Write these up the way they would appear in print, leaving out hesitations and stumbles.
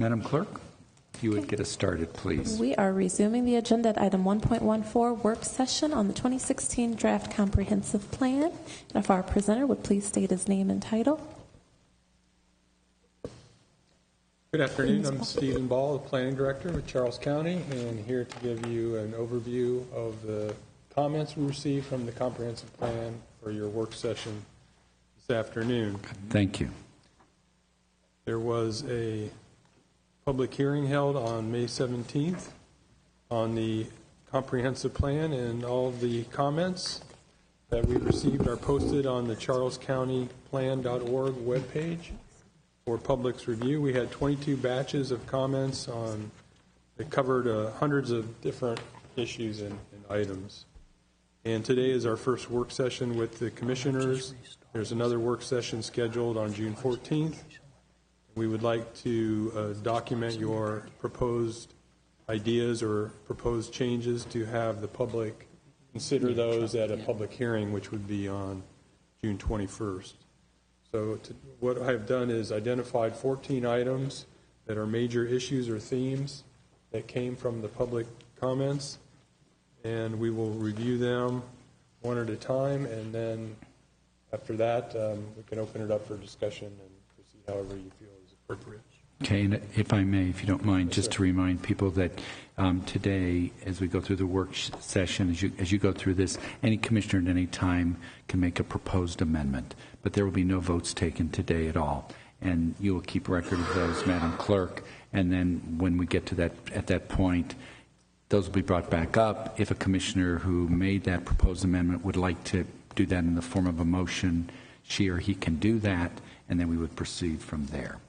Madam Clerk, if you would get us started, please. We are resuming the agenda at item 1.14, work session on the 2016 draft comprehensive plan. And if our presenter would please state his name and title. Good afternoon. I'm Stephen Ball, the Planning Director with Charles County, and here to give you an overview of the comments we received from the comprehensive plan for your work session this afternoon. Thank you. There was a public hearing held on May 17th on the comprehensive plan, and all of the comments that we received are posted on the charlescountyplan.org webpage for public's review. We had 22 batches of comments that covered hundreds of different issues and items. And today is our first work session with the commissioners. There's another work session scheduled on June 14th. We would like to document your proposed ideas or proposed changes to have the public consider those at a public hearing, which would be on June 21st. So what I've done is identified 14 items that are major issues or themes that came from the public comments, and we will review them one at a time, and then after that we can open it up for discussion and proceed however you feel is appropriate. Okay, and if I may, if you don't mind, just to remind people that today, as we go through the work session, as you go through this, any commissioner at any time can make a proposed amendment, but there will be no votes taken today at all. And you will keep record of those, Madam Clerk, and then when we get to that, at that point, those will be brought back up. If a commissioner who made that proposed amendment would like to do that in the form of a motion, she or he can do that, and then we would proceed from there.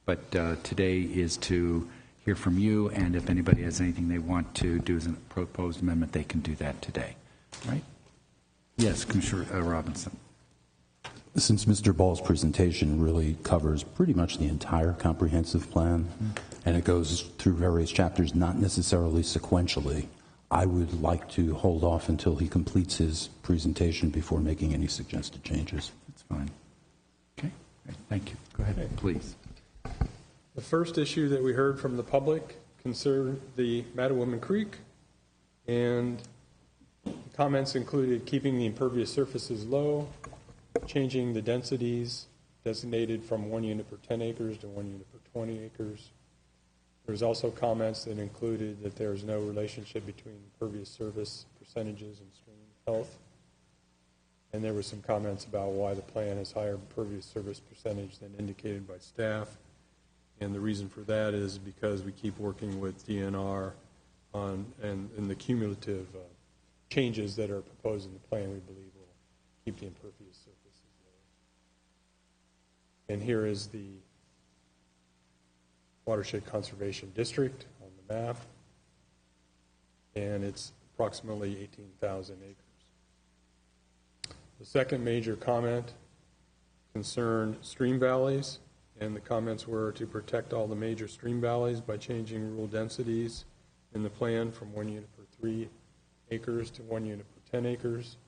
But today is to hear from you, and if anybody has anything they want to do as a proposed amendment, they can do that today. Right? Yes, Commissioner Robinson. Since Mr. Ball's presentation really covers pretty much the entire comprehensive plan, and it goes through various chapters, not necessarily sequentially, I would like to hold off until he completes his presentation before making any suggested changes. That's fine. Okay. Thank you. Go ahead, please. The first issue that we heard from the public concerned the Mattawoman Creek, and the comments included keeping the impervious surfaces low, changing the densities designated from 1 unit per 10 acres to 1 unit per 20 acres. There was also comments that included that there is no relationship between impervious surface percentages and stream health. And there were some comments about why the plan has higher impervious surface percentage than indicated by staff. And the reason for that is because we keep working with DNR on and the cumulative changes that are proposed in the plan, we believe will keep the impervious surfaces low. And here is the Watershed Conservation District on the map, and it's approximately 18,000 acres. The second major comment concerned stream valleys, and the comments were to protect all the major stream valleys by changing rule densities in the plan from 1 unit per 3 acres to 1 unit per 10 acres.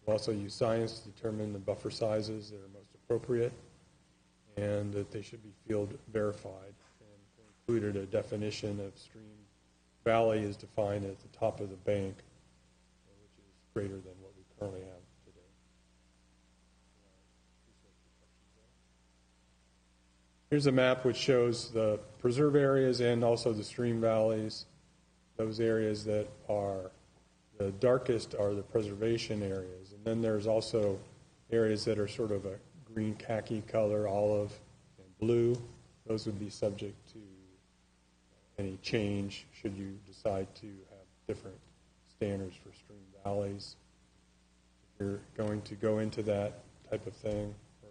We'll also use science to determine the buffer sizes that are most appropriate, and that they should be field verified. And included a definition of stream valley is defined at the top of the bank, which is greater than what we currently have today. Here's a map which shows the preserve areas and also the stream valleys. Those areas that are the darkest are the preservation areas. And then there's also areas that are sort of a green khaki color, olive, and blue. Those would be subject to any change should you decide to have different standards for stream valleys. If you're going to go into that type of thing or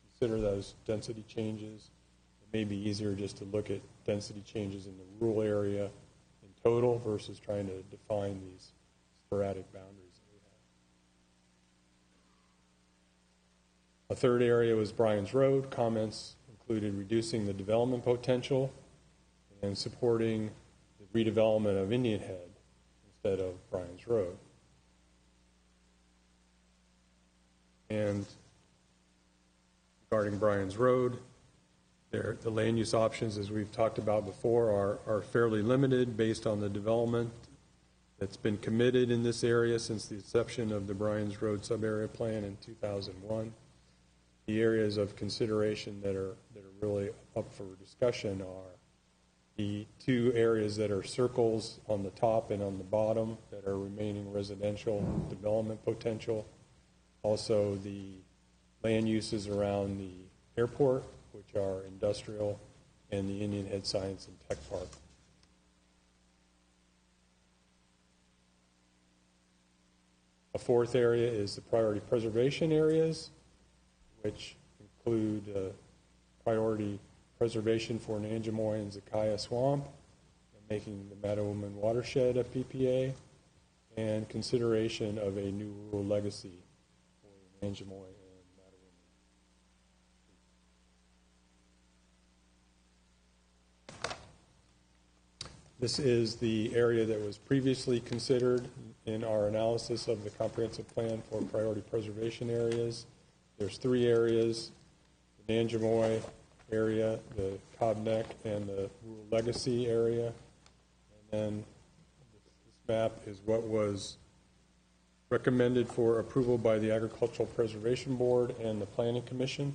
consider those density changes, it may be easier just to look at density changes in the rural area in total versus trying to define these sporadic boundaries that we have. A third area was Bryan's Road. Comments included reducing the development potential and supporting the redevelopment of Indian Head instead of Bryan's Road. And regarding Bryan's Road, The land use options, as we've talked about before, are fairly limited based on the development that's been committed in this area since the inception of the Bryan's Road Sub-Area Plan in 2001. The areas of consideration that are really up for discussion are the two areas that are circles on the top and on the bottom that are remaining residential development potential. Also, the land uses around the airport, which are industrial, and the Indian Head Science and Tech Park. A fourth area is the priority preservation areas, which include priority preservation for Nanjemoy and Zakaya Swamp, and making the Mattawamon watershed a PPA, and consideration of a new rural legacy for Nanjemoy and Mattawamon. This is the area that was previously considered in our analysis of the comprehensive plan for priority preservation areas. There's three areas: the Nanjemoy area, the Cobb Neck, and the Rural Legacy area. And then this map is what was recommended for approval by the Agricultural Preservation Board and the Planning Commission.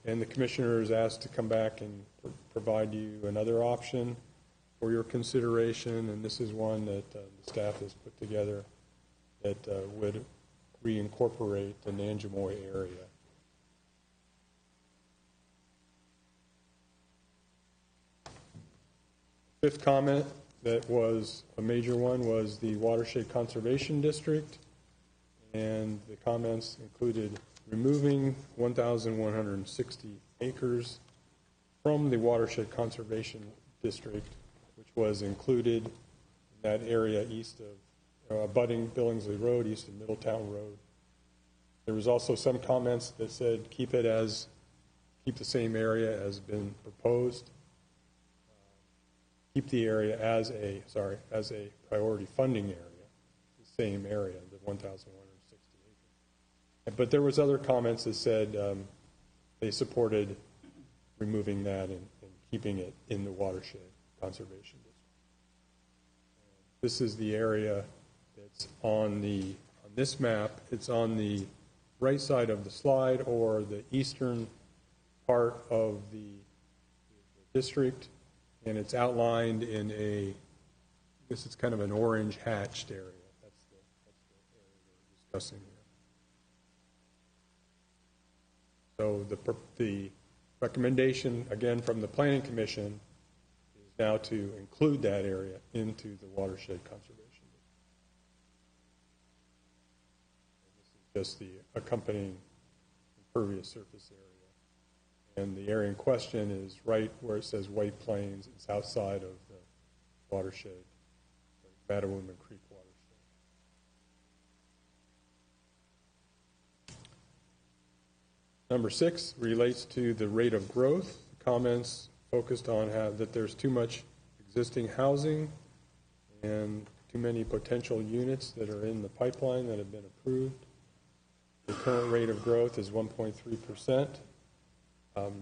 And the commissioner is asked to come back and provide you another option for your consideration, and this is one that the staff has put together that would reincorporate the Nanjemoy area. Fifth comment that was a major one was the Watershed Conservation District, and the comments included removing 1,160 acres from the Watershed Conservation District, which was included in that area east of abutting Billingsley Road, east of Middletown Road. There was also some comments that said keep the same area as been proposed. Keep the area as a priority funding area, the same area, the 1,160 acres. But there was other comments that said they supported removing that and keeping it in the Watershed Conservation District. This is the area that's on this map. It's on the right side of the slide, or the eastern part of the district, and it's outlined in this is kind of an orange hatched area. That's the area we're discussing here. So the recommendation, again, from the Planning Commission is now to include that area into the Watershed Conservation District. This is just the accompanying impervious surface area. And the area in question is right where it says White Plains. It's outside of the watershed, the Mattawamon Creek watershed. Number 6 relates to the rate of growth. Comments focused on that there's too much existing housing and too many potential units that are in the pipeline that have been approved. The current rate of growth is 1.3%.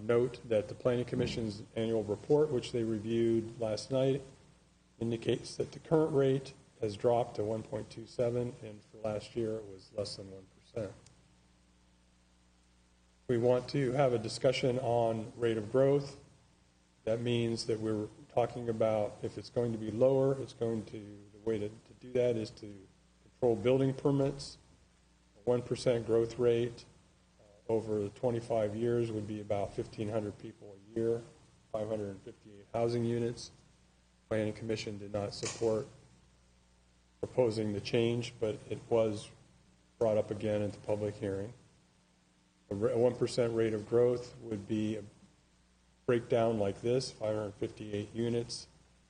Note that the Planning Commission's annual report, which they reviewed last night, indicates that the current rate has dropped to 1.27, and for last year it was less than 1%. We want to have a discussion on rate of growth. That means that we're talking about if it's going to be lower, the way to do that is to control building permits. A 1% growth rate over 25 years would be about 1,500 people a year, 558 housing units. Planning Commission did not support proposing the change, but it was brought up again at the public hearing. A 1% rate of growth would be a breakdown like this: 558 units,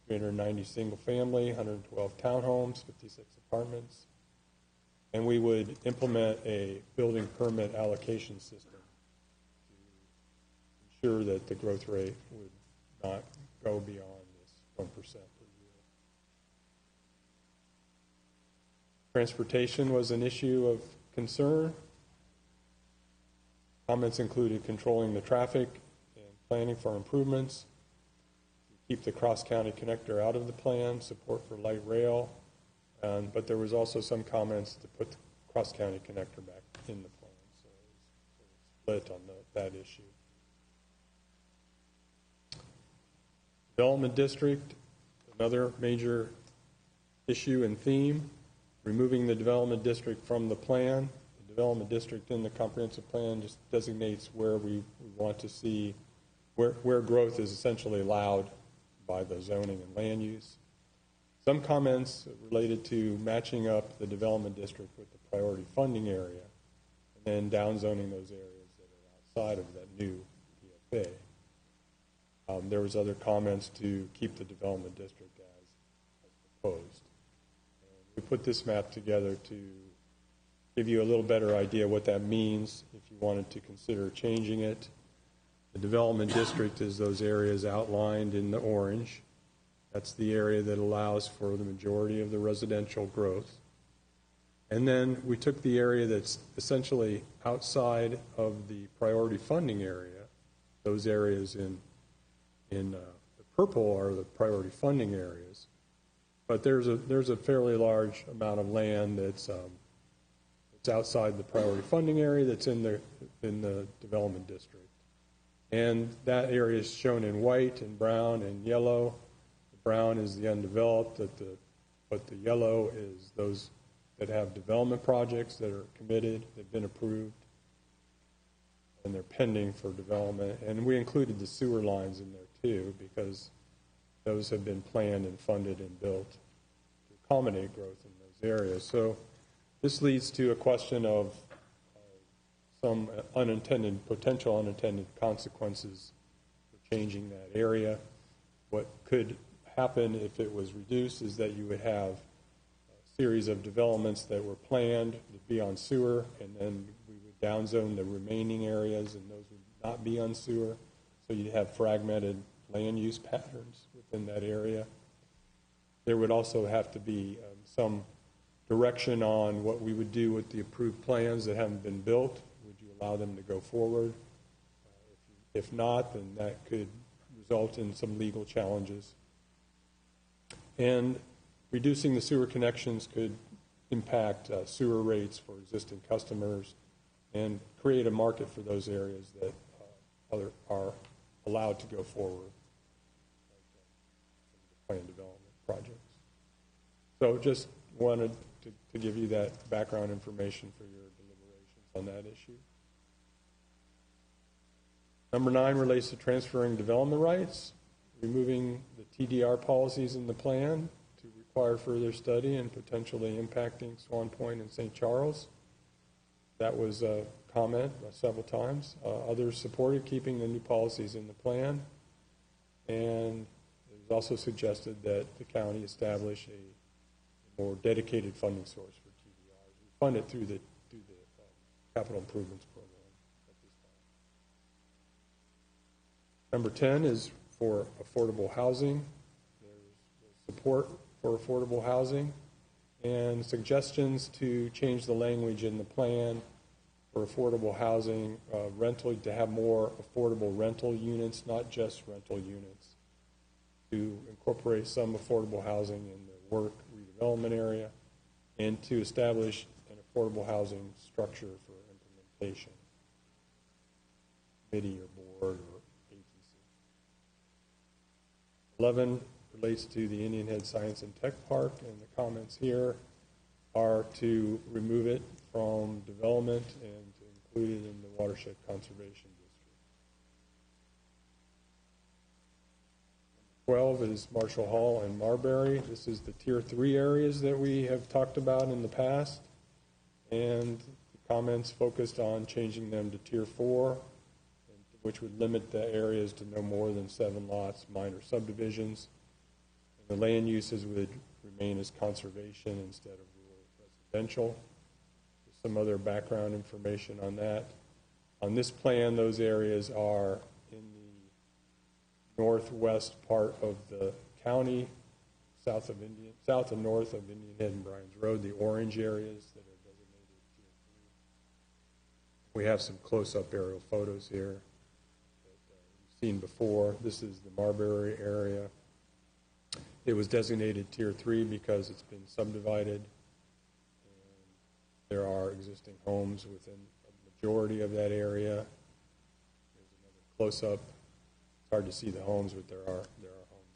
390 single family, 112 townhomes, 56 apartments. And we would implement a building permit allocation system to ensure that the growth rate would not go beyond this 1% per year. Transportation was an issue of concern. Comments included controlling the traffic and planning for improvements, keep the cross-county connector out of the plan, support for light rail, but there was also some comments to put the cross-county connector back in the plan, so it was split on that issue. Development district, another major issue and theme, removing the development district from the plan. The development district in the comprehensive plan just designates where we want to see, where growth is essentially allowed by the zoning and land use. Some comments related to matching up the development district with the priority funding area and then downzoning those areas that are outside of that new PFA. There was other comments to keep the development district as proposed. And we put this map together to give you a little better idea what that means if you wanted to consider changing it. The development district is those areas outlined in the orange. That's the area that allows for the majority of the residential growth. And then we took the area that's essentially outside of the priority funding area. Those areas in the purple are the priority funding areas. But there's a fairly large amount of land that's outside the priority funding area that's in the development district. And that area is shown in white and brown and yellow. The brown is the undeveloped, but the yellow is those that have development projects that are committed, they've been approved, and they're pending for development. And we included the sewer lines in there too, because those have been planned and funded and built to accommodate growth in those areas. So this leads to a question of some potential unintended consequences for changing that area. What could happen if it was reduced is that you would have a series of developments that were planned to be on sewer, and then we would downzone the remaining areas, and those would not be on sewer. So you'd have fragmented land use patterns within that area. There would also have to be some direction on what we would do with the approved plans that haven't been built. Would you allow them to go forward? If not, then that could result in some legal challenges. And reducing the sewer connections could impact sewer rates for existing customers and create a market for those areas that are allowed to go forward, like planned development projects. So just wanted to give you that background information for your deliberations on that issue. Number 9 relates to transferring development rights, removing the TDR policies in the plan to require further study and potentially impacting Swan Point and St. Charles. That was a comment several times. Others supported keeping the new policies in the plan, and it was also suggested that the county establish a more dedicated funding source for TDRs. We fund it through the capital improvements program at this time. Number 10 is for affordable housing. There's support for affordable housing and suggestions to change the language in the plan for affordable housing, rental, to have more affordable rental units, not just rental units, to incorporate some affordable housing in the work redevelopment area, and to establish an affordable housing structure for implementation, committee or board or agency. 11 relates to the Indian Head Science and Tech Park, and the comments here are to remove it from development and to include it in the watershed conservation district. 12 is Marshall Hall and Marbury. This is the Tier 3 areas that we have talked about in the past, and the comments focused on changing them to Tier 4, which would limit the areas to no more than 7 lots, minor subdivisions. And the land uses would remain as conservation instead of rural residential. There's some other background information on that. On this plan, those areas are in the northwest part of the county, south and north of Indian Head and Bryan's Road, the orange areas that are designated Tier 3. We have some close-up aerial photos here. You seen before. This is the Marbury area. It was designated Tier 3 because it's been subdivided. And there are existing homes within a majority of that area. There's another close-up. It's hard to see the homes, but there are homes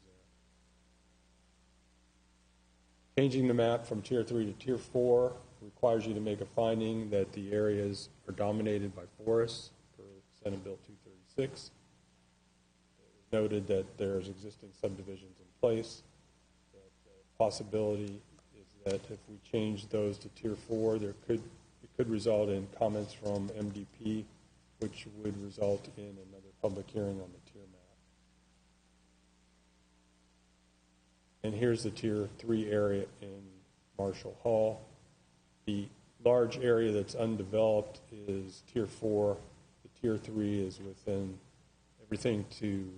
there. Changing the map from Tier 3 to Tier 4 requires you to make a finding that the areas are dominated by forests per Senate Bill 236. It was noted that there's existing subdivisions in place. The possibility is that if we change those to Tier 4, it could result in comments from MDP, which would result in another public hearing on the tier map. And here's the Tier 3 area in Marshall Hall. The large area that's undeveloped is Tier 4. The Tier 3 is within everything to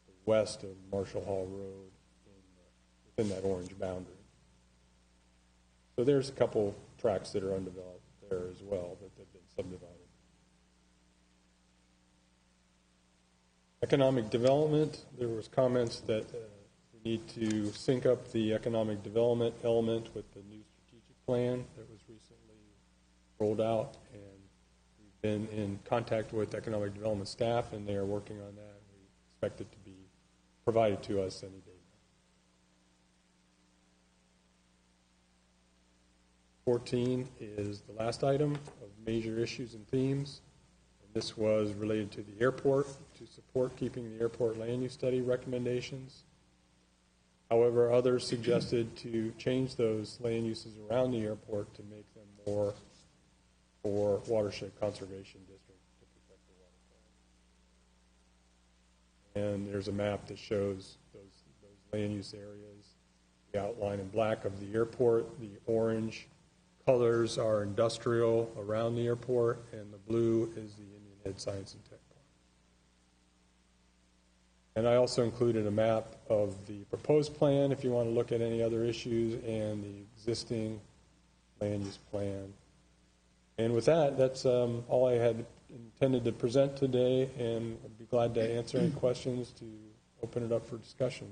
the west of Marshall Hall Road within that orange boundary. So there's a couple tracts that are undeveloped there as well that have been subdivided. Economic development, there was comments that we need to sync up the economic development element with the new strategic plan that was recently rolled out, and we've been in contact with economic development staff, and they are working on that. We expect it to be provided to us any day. 14 is the last item of major issues and themes. And this was related to the airport, to support keeping the airport land use study recommendations. However, others suggested to change those land uses around the airport to make them more for watershed conservation district to protect the waterfront. And there's a map that shows those land use areas. The outline in black of the airport, the orange colors are industrial around the airport, and the blue is the Indian Head Science and Tech Park. And I also included a map of the proposed plan if you want to look at any other issues, and the existing land use plan. And with that, that's all I had intended to present today, and I'd be glad to answer any questions to open it up for discussion.